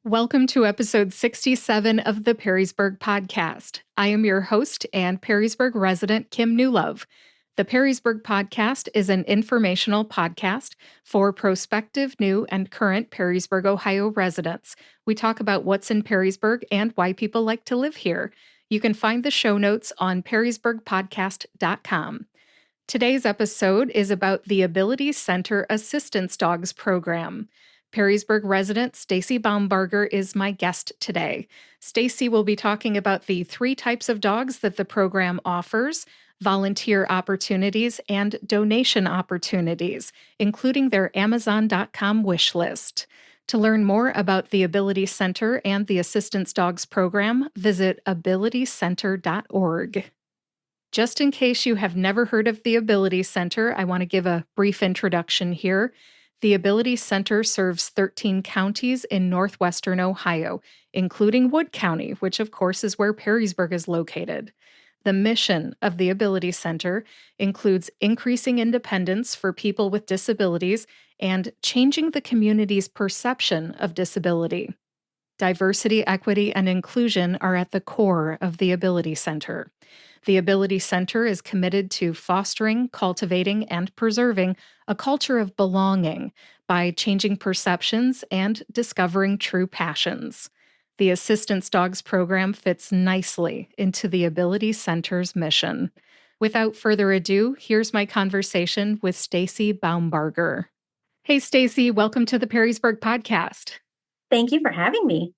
Welcome to episode 67 of the Perrysburg podcast. I am your host and Perrysburg resident, Kim Newlove. The Perrysburg podcast is an informational podcast for prospective, new, and current Perrysburg, Ohio residents. We talk about what's in Perrysburg and why people like to live here. You can find the show notes on perrysburgpodcast.com. Today's episode is about the Ability Center Assistance Dogs program. Perrysburg resident Stacie Baumbarger is my guest today. Stacie will be talking about the 3 types of dogs that the program offers, volunteer opportunities, and donation opportunities, including their Amazon.com wish list. To learn more about the Ability Center and the Assistance Dogs program, visit abilitycenter.org. Just in case you have never heard of the Ability Center, I want to give a brief introduction here. The Ability Center serves 13 counties in northwestern Ohio, including Wood County, which of course is where Perrysburg is located. The mission of the Ability Center includes increasing independence for people with disabilities and changing the community's perception of disability. Diversity, equity, and inclusion are at the core of the Ability Center. The Ability Center is committed to fostering, cultivating, and preserving a culture of belonging by changing perceptions and discovering true passions. The Assistance Dogs program fits nicely into the Ability Center's mission. Without further ado, here's my conversation with Stacie Baumbarger. Hey, Stacie, welcome to the Perrysburg podcast. Thank you for having me.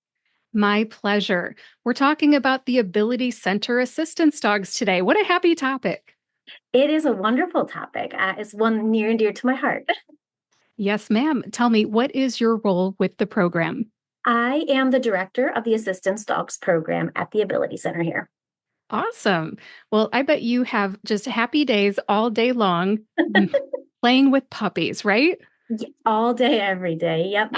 My pleasure. We're talking about the Ability Center Assistance Dogs today. What a happy topic. It is a wonderful topic. It's one near and dear to my heart. Yes, ma'am. Tell me, what is your role with the program? I am the director of the Assistance Dogs program at the Ability Center here. Awesome. Well, I bet you have just happy days all day long playing with puppies, right? All day, every day. Yep.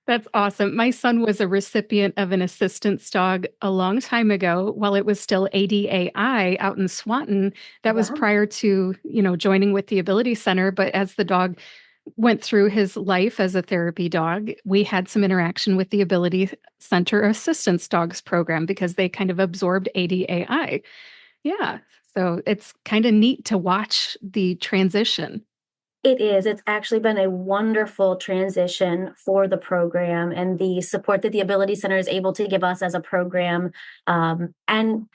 That's awesome. My son was a recipient of an assistance dog a long time ago while it was still ADAI out in Swanton. That was prior to, joining with the Ability Center. But as the dog went through his life as a therapy dog, we had some interaction with the Ability Center Assistance Dogs program because they kind of absorbed ADAI. Yeah. So it's kind of neat to watch the transition. It is. It's actually been a wonderful transition for the program and the support that the Ability Center is able to give us as a program, and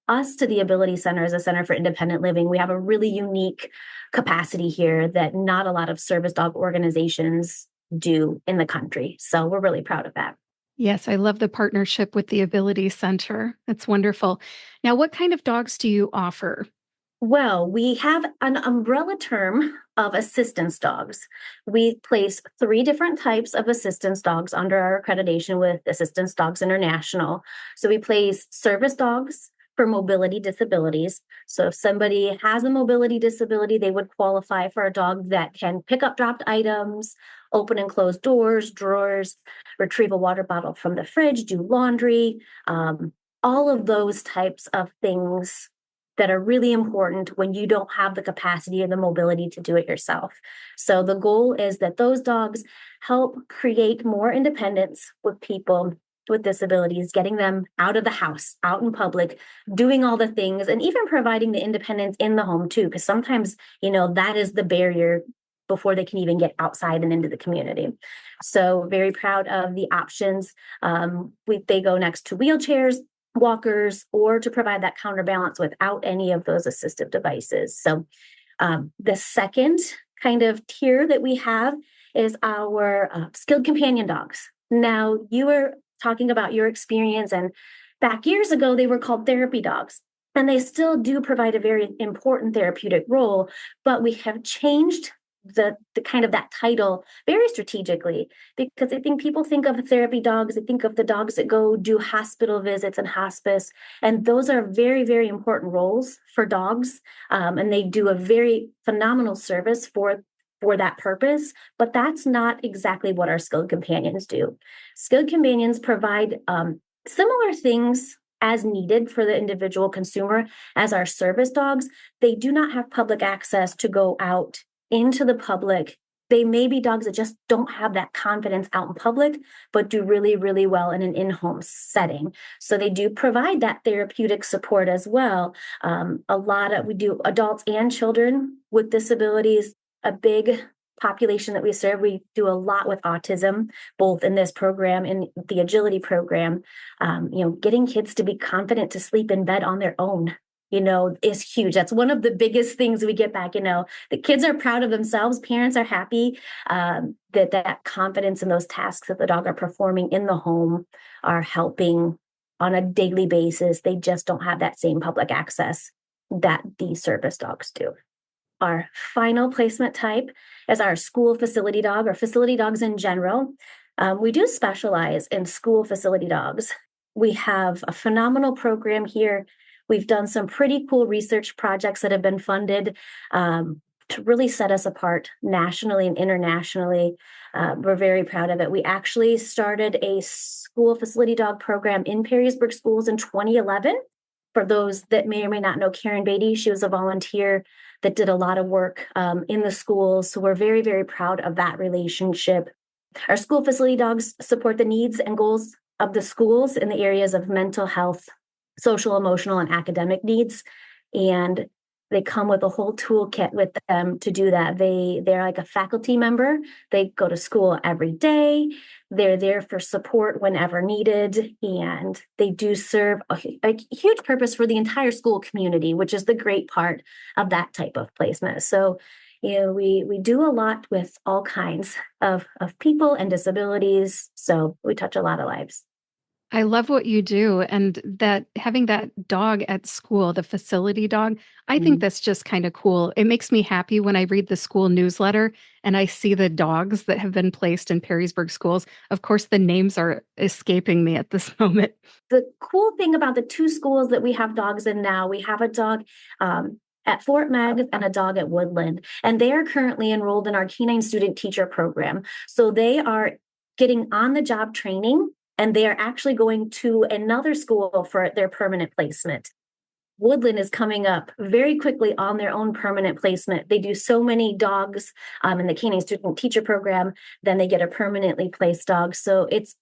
us to the Ability Center as a Center for Independent Living. We have a really unique capacity here that not a lot of service dog organizations do in the country. So we're really proud of that. Yes, I love the partnership with the Ability Center. That's wonderful. Now, what kind of dogs do you offer? Well, we have an umbrella term of assistance dogs. We place 3 different types of assistance dogs under our accreditation with Assistance Dogs International. So we place service dogs for mobility disabilities. So if somebody has a mobility disability, they would qualify for a dog that can pick up dropped items, open and close doors, drawers, retrieve a water bottle from the fridge, do laundry, all of those types of things that are really important when you don't have the capacity or the mobility to do it yourself. So the goal is that those dogs help create more independence with people with disabilities, getting them out of the house, out in public, doing all the things, and even providing the independence in the home too, because sometimes, that is the barrier before they can even get outside and into the community. So very proud of the options. They go next to wheelchairs, walkers, or to provide that counterbalance without any of those assistive devices. So the second kind of tier that we have is our skilled companion dogs. Now, you were talking about your experience, and back years ago, they were called therapy dogs. And they still do provide a very important therapeutic role, but we have changed the kind of that title very strategically, because I think people think of therapy dogs, they think of the dogs that go do hospital visits and hospice, and those are very, very important roles for dogs, and they do a very phenomenal service for that purpose, but that's not exactly what our skilled companions do. Skilled companions provide similar things as needed for the individual consumer as our service dogs. They do not have public access to go out into the public They may be dogs that just don't have that confidence out in public, but do really, really well in an in-home setting. So they do provide that therapeutic support as well. We do adults and children with disabilities, a big population that we serve. We do a lot with autism, both in this program and the agility program. Getting kids to be confident to sleep in bed on their own, is huge. That's one of the biggest things we get back. The kids are proud of themselves. Parents are happy that confidence in those tasks that the dog are performing in the home are helping on a daily basis. They just don't have that same public access that the service dogs do. Our final placement type is our school facility dog, or facility dogs in general. We do specialize in school facility dogs. We have a phenomenal program here. We've done some pretty cool research projects that have been funded to really set us apart nationally and internationally. We're very proud of it. We actually started a school facility dog program in Perrysburg schools in 2011. For those that may or may not know Karen Beatty, she was a volunteer that did a lot of work in the schools. So we're very, very proud of that relationship. Our school facility dogs support the needs and goals of the schools in the areas of mental health, social, emotional, and academic needs. And they come with a whole toolkit with them to do that. They're like a faculty member. They go to school every day. They're there for support whenever needed. And they do serve a huge purpose for the entire school community, which is the great part of that type of placement. So, we do a lot with all kinds of people and disabilities. So we touch a lot of lives. I love what you do, and that having that dog at school, the facility dog, I think Mm. that's just kind of cool. It makes me happy when I read the school newsletter and I see the dogs that have been placed in Perrysburg schools. Of course, the names are escaping me at this moment. The cool thing about the two schools that we have dogs in now, we have a dog at Fort Meigs and a dog at Woodland, and they are currently enrolled in our canine student teacher program. So they are getting on the job training, and they are actually going to another school for their permanent placement. Woodland is coming up very quickly on their own permanent placement. They do so many dogs in the canine student teacher program, then they get a permanently placed dog. So it's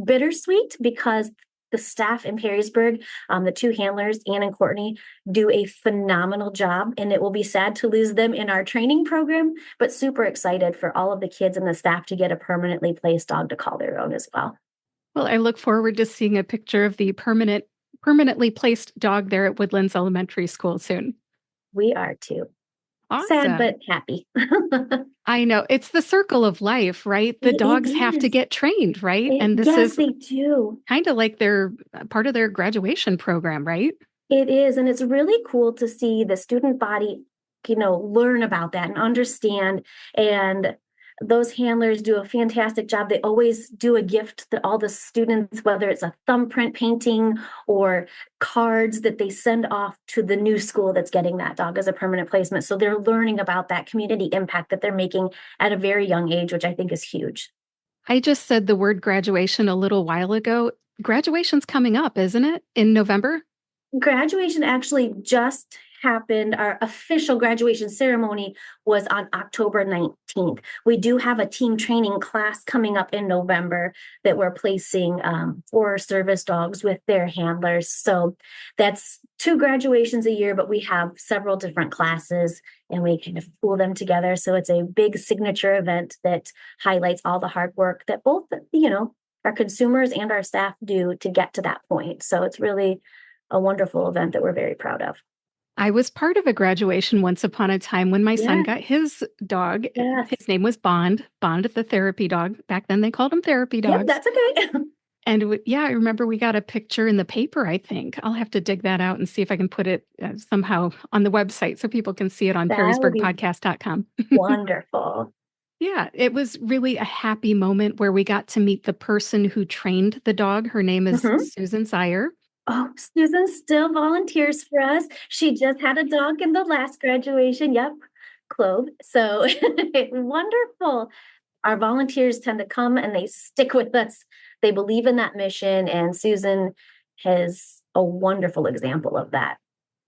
bittersweet because the staff in Perrysburg, the two handlers, Ann and Courtney, do a phenomenal job, and it will be sad to lose them in our training program, but super excited for all of the kids and the staff to get a permanently placed dog to call their own as well. Well, I look forward to seeing a picture of the permanently placed dog there at Woodlands Elementary School soon. We are too. Sad, Awesome. but happy. I know. It's the circle of life, right? The It dogs have to is. get trained, right? And this Yes, is they do. kind of like their part of their graduation program, right? It is. And it's really cool to see the student body, learn about that and understand. And those handlers do a fantastic job. They always do a gift that all the students, whether it's a thumbprint painting or cards that they send off to the new school that's getting that dog as a permanent placement. So they're learning about that community impact that they're making at a very young age, which I think is huge. I just said the word graduation a little while ago. Graduation's coming up, isn't it? In November? Graduation actually just happened. Our official graduation ceremony was on October 19th. We do have a team training class coming up in November that we're placing for service dogs with their handlers. So that's two graduations a year, but we have several different classes and we kind of pool them together. So it's a big signature event that highlights all the hard work that both, our consumers and our staff do to get to that point. So it's really a wonderful event that we're very proud of. I was part of a graduation once upon a time when my son Yeah, got his dog. yes. His name was Bond the therapy dog. Back then they called them therapy Yep, dogs. that's okay. And yeah, I remember we got a picture in the paper, I think. I'll have to dig that out and see if I can put it somehow on the website so people can see it on That would be perrysburgpodcast.com. wonderful. Yeah, it was really a happy moment where we got to meet the person who trained the dog. Her name is Mhm. Susan Sire. Oh, Susan still volunteers for us. She just had a dog in the last graduation. Yep, Clove. So wonderful. Our volunteers tend to come and they stick with us. They believe in that mission, and Susan has a wonderful example of that.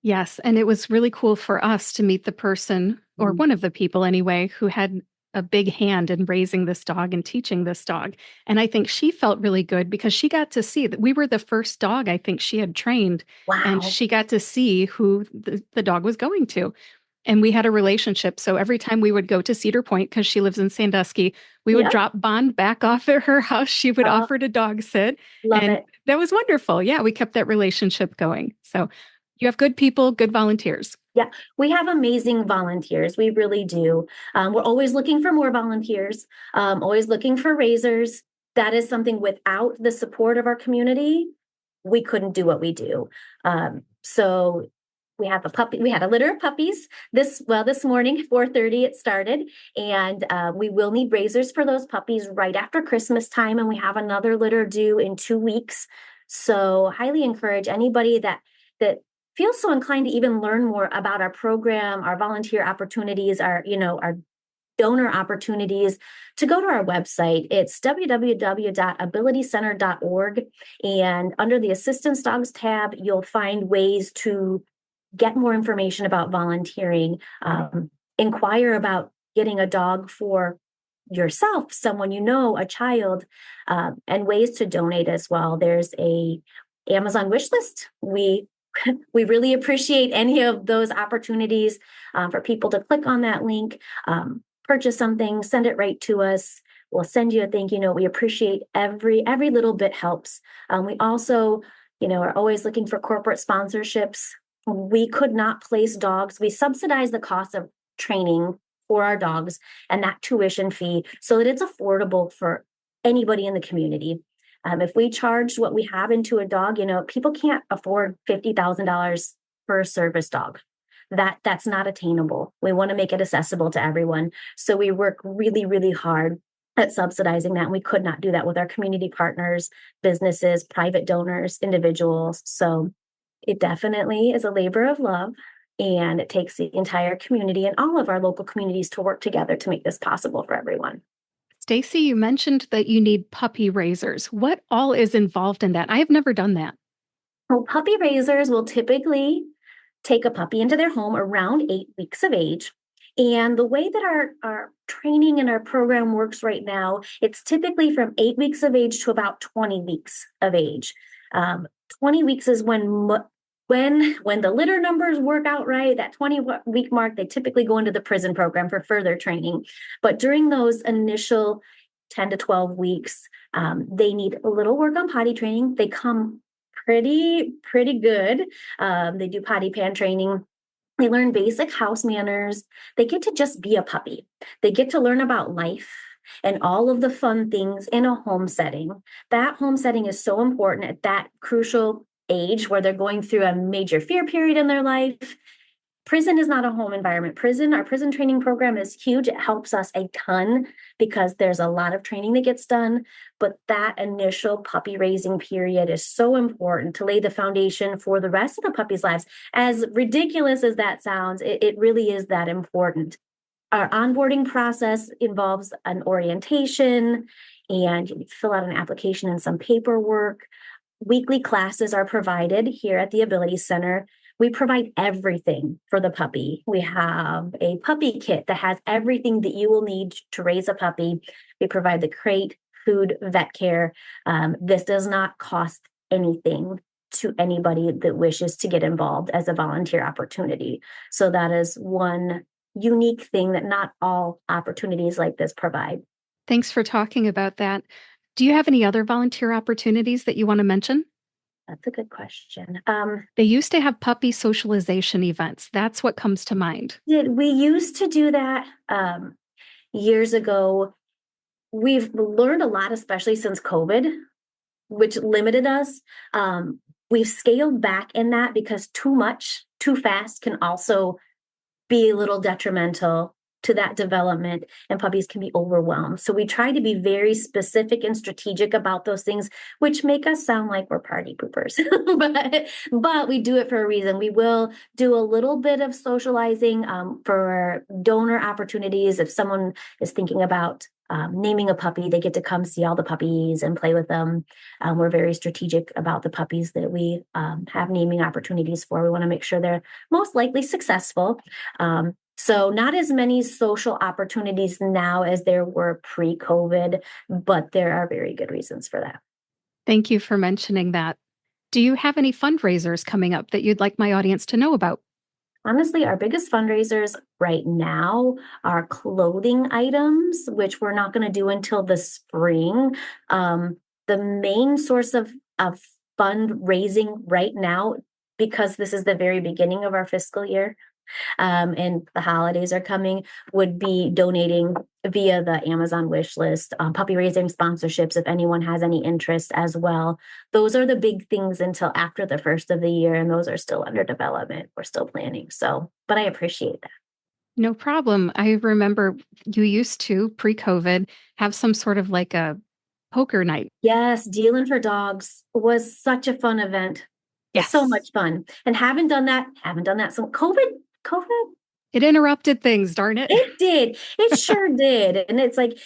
Yes, and it was really cool for us to meet the person, or Mm. one of the people anyway, who had a big hand in raising this dog and teaching this dog. And I think she felt really good because she got to see that we were the first dog I think she had trained, and Wow. she got to see who the dog was going to. And we had a relationship. So every time we would go to Cedar Point, because she lives in Sandusky, we would Yep. drop Bond back off at her house. She would Uh, offer to dog sit. love And it. that was wonderful. Yeah, we kept that relationship going. So you have good people, good volunteers. Yeah, we have amazing volunteers. We really do. We're always looking for more volunteers, always looking for raisers. That is something without the support of our community, we couldn't do what we do. So we have a puppy, we had a litter of puppies this morning, 4:30 it started, and we will need raisers for those puppies right after Christmas time, and we have another litter due in 2 weeks. So highly encourage anybody that feel so inclined to even learn more about our program, our volunteer opportunities, our donor opportunities, to go to our website. It's www.abilitycenter.org. And under the Assistance Dogs tab, you'll find ways to get more information about volunteering, inquire about getting a dog for yourself, someone you know, a child, and ways to donate as well. There's a Amazon wish list. We really appreciate any of those opportunities for people to click on that link, purchase something, send it right to us. We'll send you a thank you note. We appreciate every little bit helps. We also, are always looking for corporate sponsorships. We could not place dogs. We subsidize the cost of training for our dogs and that tuition fee so that it's affordable for anybody in the community. If we charged what we have into a dog, people can't afford $50,000 for a service dog. That's not attainable. We want to make it accessible to everyone. So we work really, really hard at subsidizing that. And we could not do that with our community partners, businesses, private donors, individuals. So it definitely is a labor of love. And it takes the entire community and all of our local communities to work together to make this possible for everyone. Stacie, you mentioned that you need puppy raisers. What all is involved in that? I have never done that. Well, puppy raisers will typically take a puppy into their home around 8 weeks of age. And the way that our training and our program works right now, it's typically from 8 weeks of age to about 20 weeks of age. 20 weeks is when the litter numbers work out right, that 20-week mark, they typically go into the prison program for further training. But during those initial 10 to 12 weeks, they need a little work on potty training. They come pretty good. They do potty pan training. They learn basic house manners. They get to just be a puppy. They get to learn about life and all of the fun things in a home setting. That home setting is so important at that crucial age where they're going through a major fear period in their life. Prison is not a home environment. Our prison training program is huge. It helps us a ton because there's a lot of training that gets done. But that initial puppy raising period is so important to lay the foundation for the rest of the puppy's lives. As ridiculous as that sounds, it really is that important. Our onboarding process involves an orientation, and you fill out an application and some paperwork. Weekly classes are provided here at the Ability Center. We provide everything for the puppy. We have a puppy kit that has everything that you will need to raise a puppy. We provide the crate, food, vet care. This does not cost anything to anybody that wishes to get involved as a volunteer opportunity. So that is one unique thing that not all opportunities like this provide. Thanks for talking about that. Do you have any other volunteer opportunities that you want to mention? That's a good question. They used to have puppy socialization events. That's what comes to mind. We used to do that years ago. We've learned a lot, especially since COVID, which limited us. We've scaled back in that because too much, too fast can also be a little detrimental to that development, and puppies can be overwhelmed. So we try to be very specific and strategic about those things, which make us sound like we're party poopers. but we do it for a reason. We will do a little bit of socializing for donor opportunities. If someone is thinking about naming a puppy, they get to come see all the puppies and play with them. We're very strategic about the puppies that we have naming opportunities for. We want to make sure they're most likely successful. So not as many social opportunities now as there were pre-COVID, but there are very good reasons for that. Thank you for mentioning that. Do you have any fundraisers coming up that you'd like my audience to know about? Honestly, our biggest fundraisers right now are clothing items, which we're not going to do until the spring. Um, the main source of fundraising right now, because this is the very beginning of our fiscal year, and the holidays are coming, would be donating via the Amazon wish list, puppy raising sponsorships, if anyone has any interest as well. Those are the big things until after the first of the year, and those are still under development. We're still planning. So, but I appreciate that. No problem. I remember you used to, pre COVID, have some sort of like a poker night. Yes, Dealing for Dogs was such a fun event. So Yes. much fun. And haven't done that. So COVID It interrupted things, darn it. It did. It sure did. And it's like,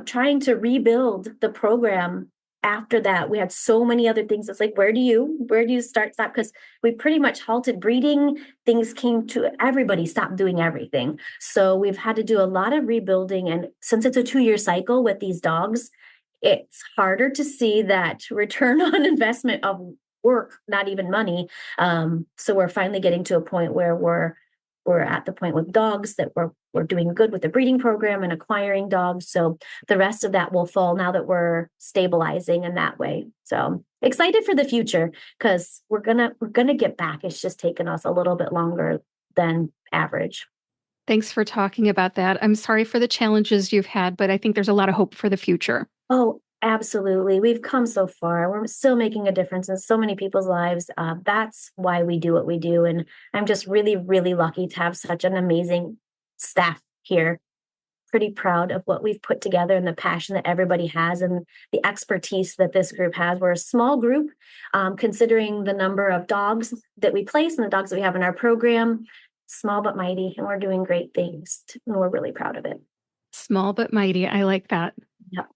trying to rebuild the program after that. We had so many other things. It's like, where do you start, stop? Because we pretty much halted breeding. Things came to everybody stopped doing everything. So we've had to do a lot of rebuilding. And since it's a 2-year cycle with these dogs, it's harder to see that return on investment of work, not even money. So we're finally getting to a point where we're at the point with dogs that we're doing good with the breeding program and acquiring dogs. So the rest of that will fall now that we're stabilizing in that way. So excited for the future because we're gonna get back. It's just taken us a little bit longer than average. Thanks for talking about that. I'm sorry for the challenges you've had, but I think there's a lot of hope for the future. Oh, absolutely. We've come so far. We're still making a difference in so many people's lives. That's why we do what we do. And I'm just really, really lucky to have such an amazing staff here. Pretty proud of what we've put together and the passion that everybody has and the expertise that this group has. We're a small group, considering the number of dogs that we place and the dogs that we have in our program. Small but mighty, and we're doing great things. And we're really proud of it. Small but mighty. I like that. Yep.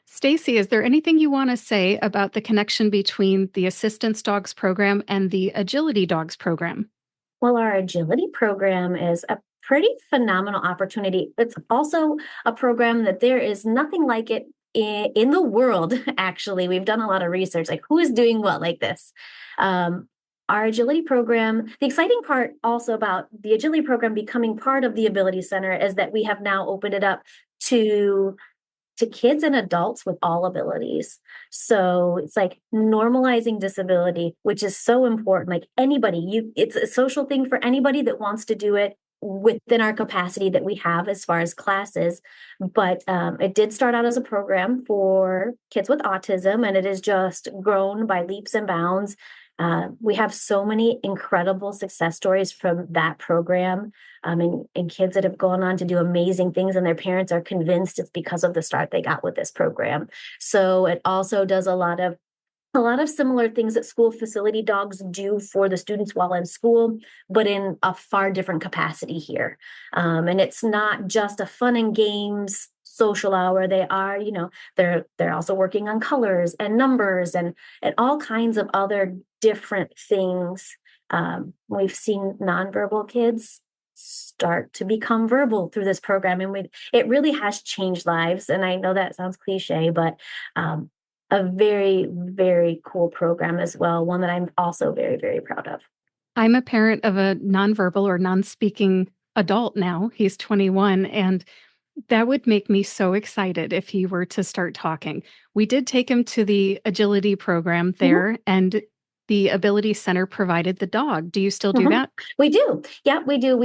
Stacie, is there anything you want to say about the connection between the Assistance Dogs program and the Agility Dogs program? Well, our agility program is a pretty phenomenal opportunity. It's also a program that there is nothing like it in the world, actually. We've done a lot of research, like who is doing what like this. Um, our agility program, the exciting part also about the agility program becoming part of the Ability Center is that we have now opened it up to kids and adults with all abilities. So it's like normalizing disability, which is so important. Like it's a social thing for anybody that wants to do it within our capacity that we have as far as classes. But it did start out as a program for kids with autism, and it has just grown by leaps and bounds. We have so many incredible success stories from that program, and kids that have gone on to do amazing things, and their parents are convinced it's because of the start they got with this program. So it also does a lot of similar things that school facility dogs do for the students while in school, but in a far different capacity here. And it's not just a fun and games social hour. They are, they're also working on colors and numbers and all kinds of other different things. We've seen nonverbal kids start to become verbal through this program, and it really has changed lives. And I know that sounds cliche, but a very, very cool program as well. One that I'm also very, very proud of. I'm a parent of a nonverbal or non speaking adult now. He's 21, and that would make me so excited if he were to start talking. We did take him to the agility program Mhm. there, and the Ability Center provided the dog. Do you still do Mhm. that? We do. Yeah, we do.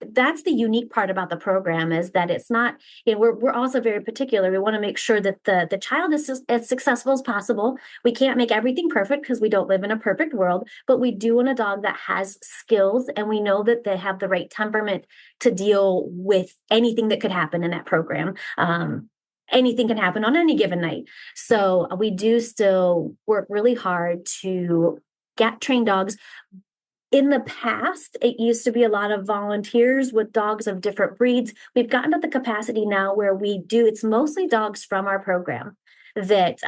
That's the unique part about the program is that it's not, we're also very particular. We want to make sure that the child is as successful as possible. We can't make everything perfect because we don't live in a perfect world, but we do want a dog that has skills, and we know that they have the right temperament to deal with anything that could happen in that program. Anything can happen on any given night. So we do still work really hard to get trained dogs. In the past, it used to be a lot of volunteers with dogs of different breeds. We've gotten to the capacity now where it's mostly dogs from our program that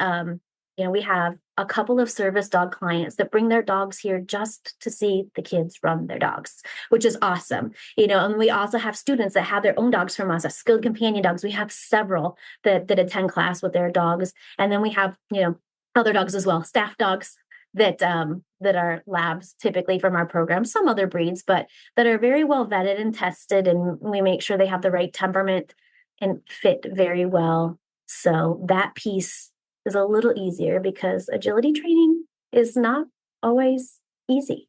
We have a couple of service dog clients that bring their dogs here just to see the kids run their dogs, which is awesome. And we also have students that have their own dogs from us, as skilled companion dogs. We have several that attend class with their dogs. And then we have, other dogs as well, staff dogs that are labs typically from our program, some other breeds, but that are very well vetted and tested, and we make sure they have the right temperament and fit very well. So that piece is a little easier because agility training is not always easy.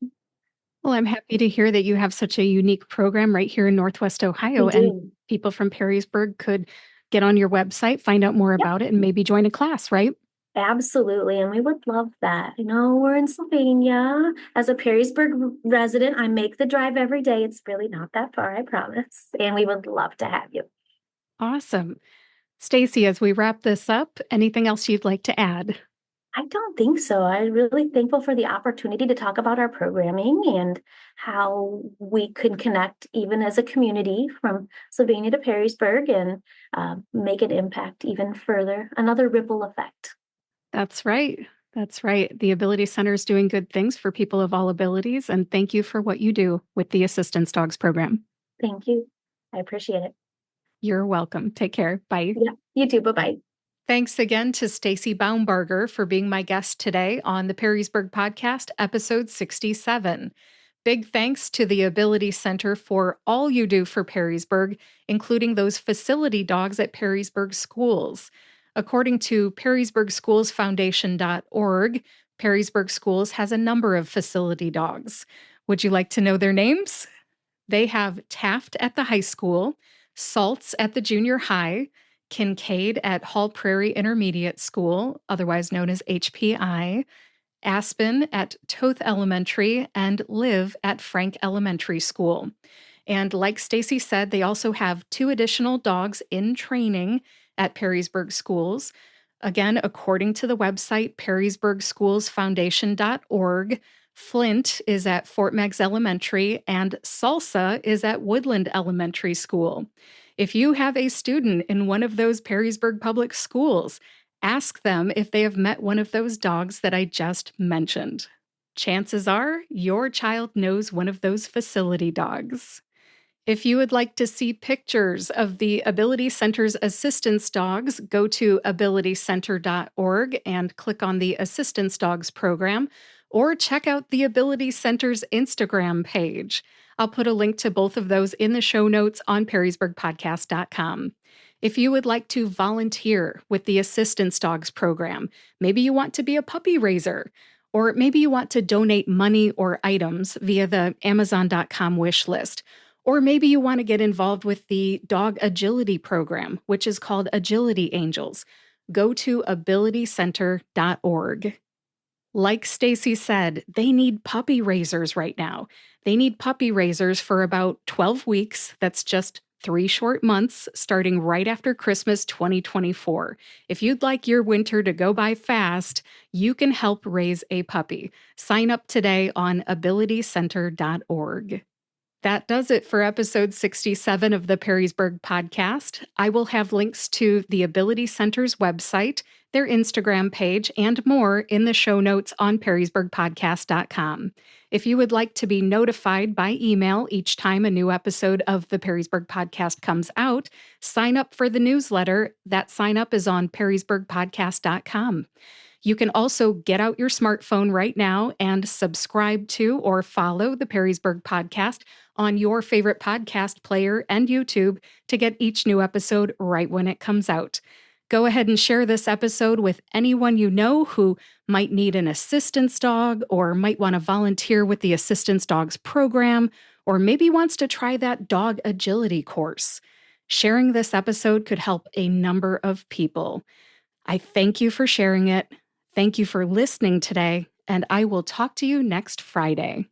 Well, I'm happy to hear that you have such a unique program right here in Northwest We Ohio, and do. people from Perrysburg could get on your website, find out more Yep, about it, and maybe join a class, right? absolutely. And we would love that. We're in Sylvania. As a Perrysburg resident, I make the drive every day. It's really not that far, I promise. And we would love to have you. Awesome. Stacie, as we wrap this up, anything else you'd like to add? I don't think so. I'm really thankful for the opportunity to talk about our programming and how we could connect even as a community from Sylvania to Perrysburg and make an impact even further, another ripple effect. That's right. That's right. The Ability Center is doing good things for people of all abilities, and thank you for what you do with the Assistance Dogs program. Thank you. I appreciate it. You're welcome. Take care. Bye. Yeah, you too. Bye-bye. Thanks again to Stacie Baumbarger for being my guest today on the Perrysburg Podcast, episode 67. Big thanks to the Ability Center for all you do for Perrysburg, including those facility dogs at Perrysburg schools. According to PerrysburgSchoolsFoundation.org, Perrysburg Schools has a number of facility dogs. Would you like to know their names? They have Taft at the high school, Salts at the junior high, Kincaid at Hall Prairie Intermediate School, otherwise known as HPI, Aspen at Toth Elementary, and Liv at Frank Elementary School. And like Stacie said, they also have 2 additional dogs in training at Perrysburg Schools. Again, according to the website perrysburgschoolsfoundation.org, Flint is at Fort Meigs Elementary and Salsa is at Woodland Elementary School. If you have a student in one of those Perrysburg public schools, ask them if they have met one of those dogs that I just mentioned. Chances are your child knows one of those facility dogs. If you would like to see pictures of the Ability Center's assistance dogs, go to abilitycenter.org and click on the Assistance Dogs program, or check out the Ability Center's Instagram page. I'll put a link to both of those in the show notes on perrysburgpodcast.com. If you would like to volunteer with the Assistance Dogs program, maybe you want to be a puppy raiser, or maybe you want to donate money or items via the Amazon.com wish list. Or maybe you want to get involved with the Dog Agility program, which is called Agility Angels. Go to abilitycenter.org. Like Stacie said, they need puppy raisers right now. They need puppy raisers for about 12 weeks. That's just 3 short months, starting right after Christmas 2024. If you'd like your winter to go by fast, you can help raise a puppy. Sign up today on abilitycenter.org. That does it for episode 67 of the Perrysburg Podcast. I will have links to the Ability Center's website, their Instagram page, and more in the show notes on perrysburgpodcast.com. If you would like to be notified by email each time a new episode of the Perrysburg Podcast comes out, sign up for the newsletter. That sign up is on perrysburgpodcast.com. You can also get out your smartphone right now and subscribe to or follow the Perrysburg Podcast on your favorite podcast player and YouTube to get each new episode right when it comes out. Go ahead and share this episode with anyone you know who might need an assistance dog or might want to volunteer with the Assistance Dogs program or maybe wants to try that dog agility course. Sharing this episode could help a number of people. I thank you for sharing it. Thank you for listening today, and I will talk to you next Friday.